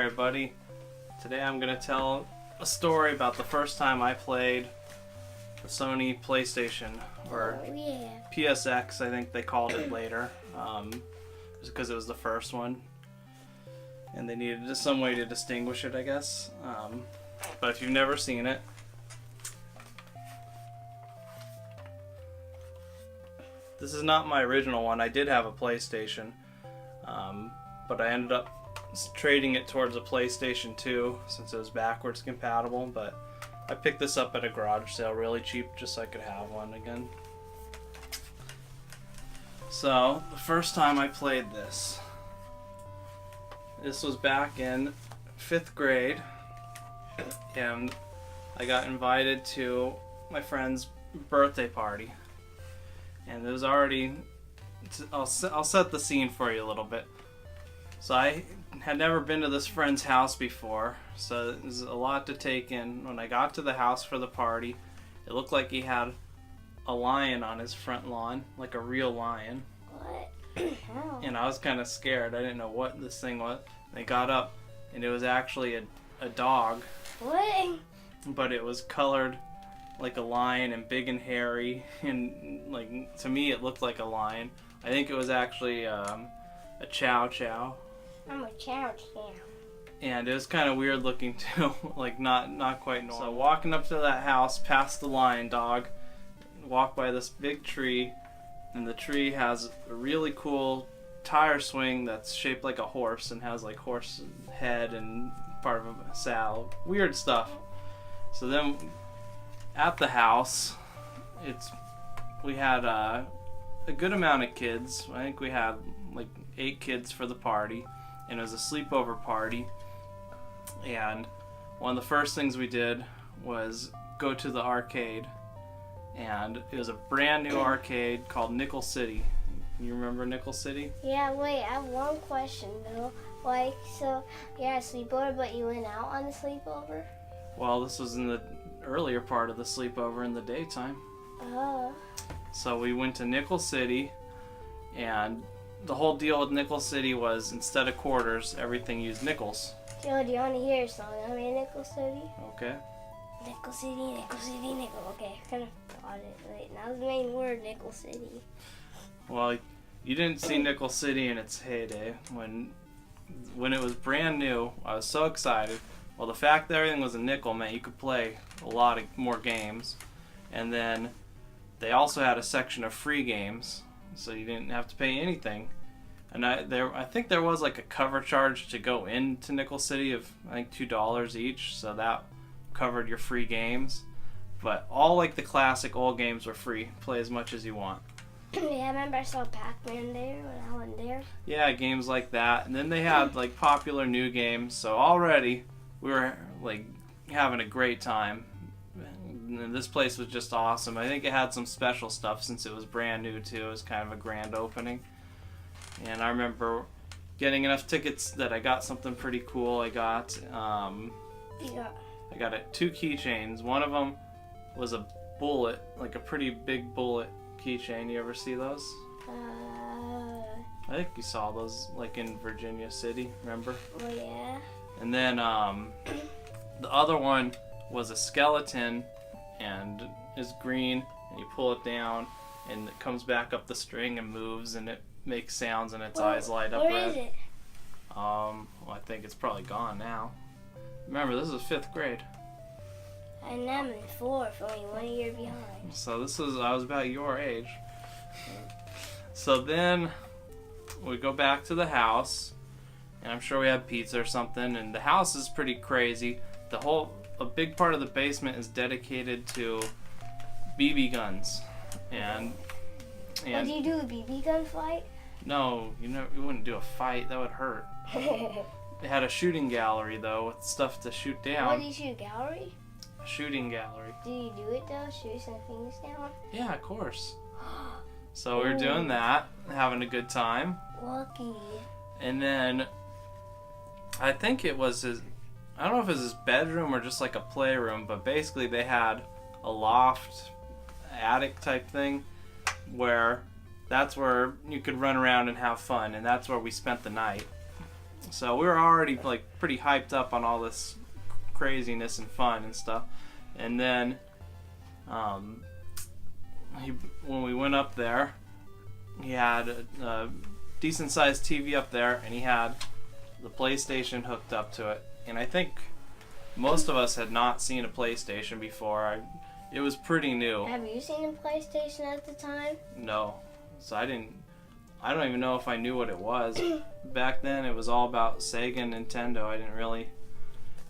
everybody. Today I'm going to tell a story about the first time I played the Sony PlayStation, or PSX I think they called it later, just because it was the first one and they needed just some way to distinguish it, I guess. But if you've never seen it, this is not my original one. I did have a PlayStation, but I ended up trading it towards a PlayStation 2 since it was backwards compatible. But I picked this up at a garage sale really cheap just so I could have one again. So the first time I played this was back in 5th grade, and I got invited to my friend's birthday party. And it was already, I'll set the scene for you a little bit. So I had never been to this friend's house before, so there's a lot to take in. When I got to the house for the party, it looked like he had a lion on his front lawn, like a real lion. What? How? And I was kind of scared. I didn't know what this thing was. I got up, and it was actually a dog. What? But it was colored like a lion and big and hairy, and like to me it looked like a lion. I think it was actually a chow chow. I'm a chow chow. And it was kind of weird looking too, like not quite normal. So walking up to that house, past the lion dog, walk by this big tree, and the tree has a really cool tire swing that's shaped like a horse and has like horse head and part of a saddle. Weird stuff. So then at the house, we had a good amount of kids. I think we had like 8 kids for the party, and it was a sleepover party. And one of the first things we did was go to the arcade, and it was a brand new arcade called Nickel City. You remember Nickel City? Yeah, wait, I have one question though. Like, so you had a sleepover, but you went out on the sleepover? Well, this was in the earlier part of the sleepover in the daytime. Oh. So we went to Nickel City, and the whole deal with Nickel City was instead of quarters, everything used nickels. Joe, do you want to hear a song? I mean, Nickel City? Okay. Nickel City, Nickel City, Nickel. Okay, I kind of got it. Wait, now the main word, Nickel City. Well, you didn't see Nickel City in its heyday. When it was brand new, I was so excited. Well, the fact that everything was a nickel meant you could play a lot of more games. And then they also had a section of free games, so you didn't have to pay anything. And I think there was like a cover charge to go into Nickel City of I think $2 each, so that covered your free games. But all like the classic old games were free. Play as much as you want. Yeah, I remember I saw Pac-Man there when I went there. Yeah, games like that. And then they had like popular new games, so already we were like having a great time. And this place was just awesome. I think it had some special stuff since it was brand new too. It was kind of a grand opening. And I remember getting enough tickets that I got something pretty cool. I got 2 keychains. One of them was a bullet, like a pretty big bullet keychain. You ever see those? I think you saw those like in Virginia City, remember? Oh yeah. And then the other one was a skeleton, and is green, and you pull it down and it comes back up the string and moves, and it makes sounds, and its eyes light up red. Where is it? Well, I think it's probably gone now. Remember, this is 5th grade. And I'm in 4th, only 1 year behind. So I was about your age. So then we go back to the house, and I'm sure we had pizza or something, and the house is pretty crazy. A big part of the basement is dedicated to BB guns. And What do you do, a BB gun fight? No, you wouldn't do a fight. That would hurt. They had a shooting gallery though, with stuff to shoot down. What do you shoot, gallery? A shooting gallery. Do you do it though? Shoot some things down? Yeah, of course. So we were doing that, having a good time. Lucky. And then I think it was I don't know if it was his bedroom or just like a playroom, but basically they had a loft, attic type thing, where that's where you could run around and have fun, and that's where we spent the night. So we were already like pretty hyped up on all this craziness and fun and stuff. And then when we went up there, he had a decent sized TV up there, and he had the PlayStation hooked up to it. And I think most of us had not seen a PlayStation before. It was pretty new. Have you seen a PlayStation at the time? No. So I don't even know if I knew what it was. Back then it was all about Sega and Nintendo. I didn't really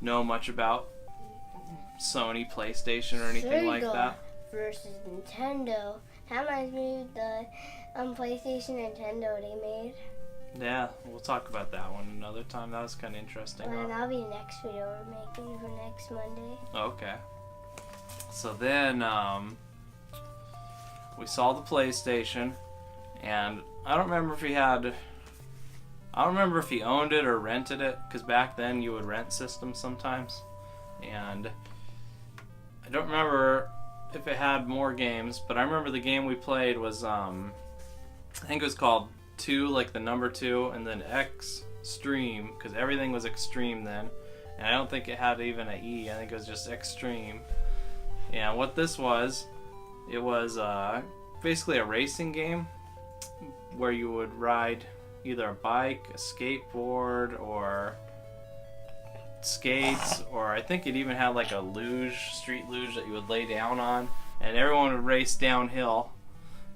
know much about Sony PlayStation or anything like that. Versus Nintendo. That reminds me of the PlayStation Nintendo they made. Yeah, we'll talk about that one another time. That was kind of interesting. Well, that'll be the next video we're making for next Monday. Okay. So then we saw the PlayStation, and I don't remember if he owned it or rented it, because back then you would rent systems sometimes. And I don't remember if it had more games, but I remember the game we played was I think it was called 2, like the number 2, and then Extreme, because everything was Extreme then. And I don't think it had even an E. I think it was just Extreme. And what this was, it was basically a racing game where you would ride either a bike, a skateboard, or skates, or I think it even had like a street luge that you would lay down on, and everyone would race downhill,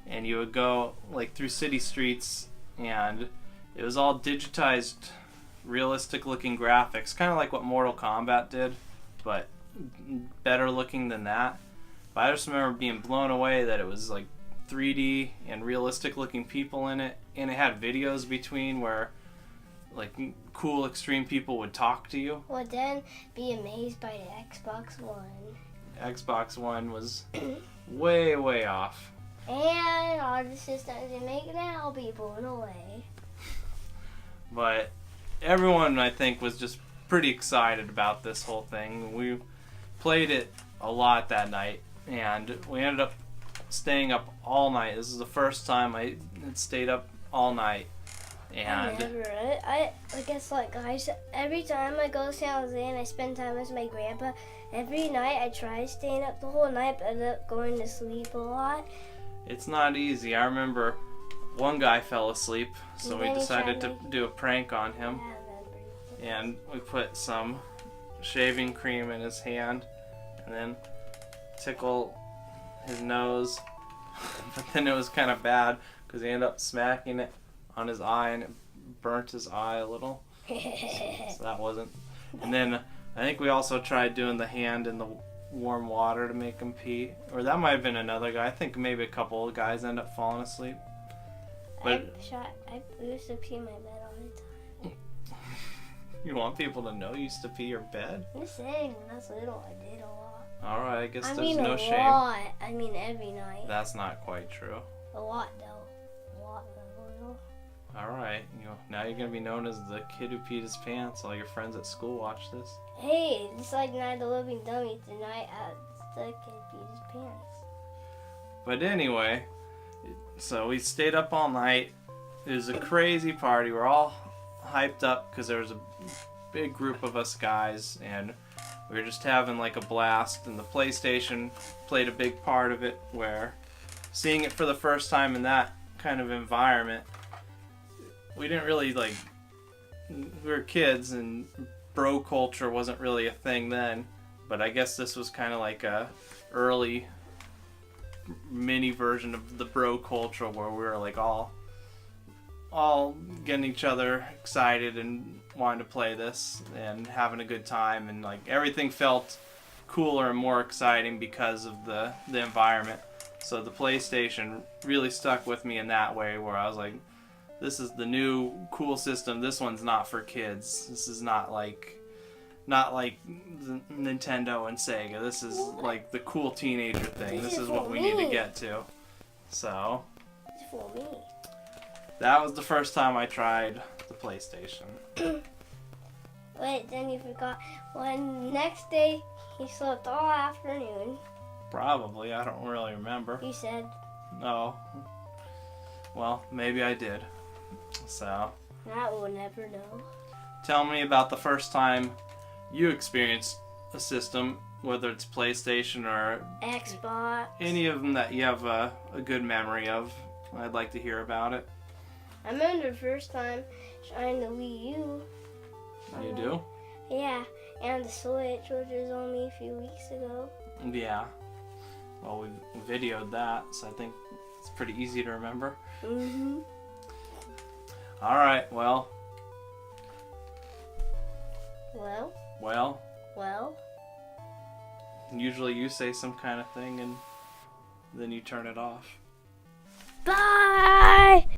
and you would go like through city streets, and it was all digitized, realistic looking graphics, kind of like what Mortal Kombat did, but better looking than that. But I just remember being blown away that it was like 3D and realistic looking people in it, and it had videos between where like cool extreme people would talk to you. Well, then be amazed by the Xbox One. Xbox One was way off. And all the systems they make now be blown away. But everyone, I think, was just pretty excited about this whole thing. We played it a lot that night, and we ended up staying up all night. This is the first time I had stayed up all night. And I guess, like, guys, every time I go to San Jose and I spend time with my grandpa, every night I try staying up the whole night, but end up going to sleep a lot. It's not easy. I remember one guy fell asleep, so we decided to do a prank on him. And we put some shaving cream in his hand and then tickle his nose. But then it was kind of bad because he ended up smacking it on his eye, and it burnt his eye a little. So that wasn't. And then I think we also tried doing the hand in the warm water to make him pee. Or that might have been another guy. I think maybe a couple of guys end up falling asleep. But I used to pee my bed all the time. You want people to know you used to pee your bed? I'm just saying, when I was little, I did a lot. Alright, I guess I there's mean no a shame. lot. I mean every night. That's not quite true. A lot, though. A lot when I was little. Alright, now you're going to be known as the kid who peed his pants. All your friends at school watch this. Hey, it's like Night of the Living Dummy tonight at the kid peed his pants. But anyway, so we stayed up all night. It was a crazy party. We're all hyped up because there was a big group of us guys, and we were just having like a blast. And the PlayStation played a big part of it, where seeing it for the first time in that kind of environment, we didn't really like, we were kids and bro culture wasn't really a thing then, but I guess this was kind of like a early mini version of the bro culture where we were like all getting each other excited and wanting to play this and having a good time, and like everything felt cooler and more exciting because of the environment. So the PlayStation really stuck with me in that way, where I was like, this is the new cool system. This one's not for kids. This is not like Nintendo and Sega. This is like the cool teenager thing. This is what we need to get to. So It's for me. that was the first time I tried the PlayStation. Wait, then you forgot. Next day, he slept all afternoon. Probably. I don't really remember. He said. No. Well, maybe I did. So That we'll never know. tell me about the first time you experienced a system, whether it's PlayStation or Xbox. any of them that you have a good memory of. I'd like to hear about it. I remember the first time trying the Wii U. You do? Yeah, and the Switch, which was only a few weeks ago. Yeah. Well, we videoed that, so I think it's pretty easy to remember. Mm-hmm. All right, well. Well. Usually you say some kind of thing and then you turn it off. Bye!